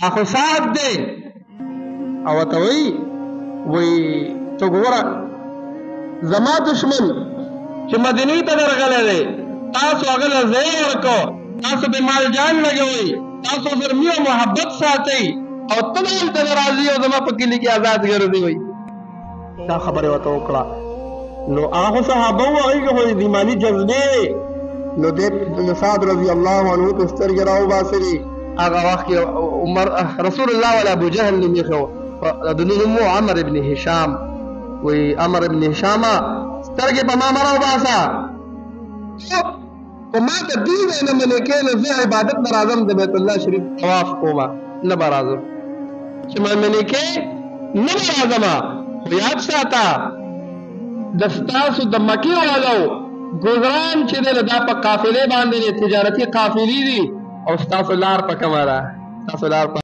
اخو صاحب دی او ته وی ته ګوره زما دشمن چې مدینې ته درغلی دی تاسو هغه له ځای ورکو تاسو به مال جان لګوئ تاسو سره مینه محبت ساتئ او ته دلته راځي او زما په کلي کې آزاد ګرځي وایي دا خبره ورته وکړه نو هغه صحابه وو هغوی خو د ایماني جذبې نو د سعد رضی الله عنه ته سترګې راوباسلې هغه وخت کې عمر رسول الله ولا ابو جهل نوم یې ښه د نوم و عمر ابن هشام وی عمر ابن هشامه سترګې په ما مه راوباسه په ما ته دې دی نه منې کې نو زه عبادت نه راځم د بیت الله شریف طواف کومه نه به راځم چې ما منې کې نه به راځم خو یاد ساته د ستاسو د مکې والو ګذران چې دی دا په قافلې باندې تجارتي قافلې دي او ستاسو لار په کومه ده ستاسو لار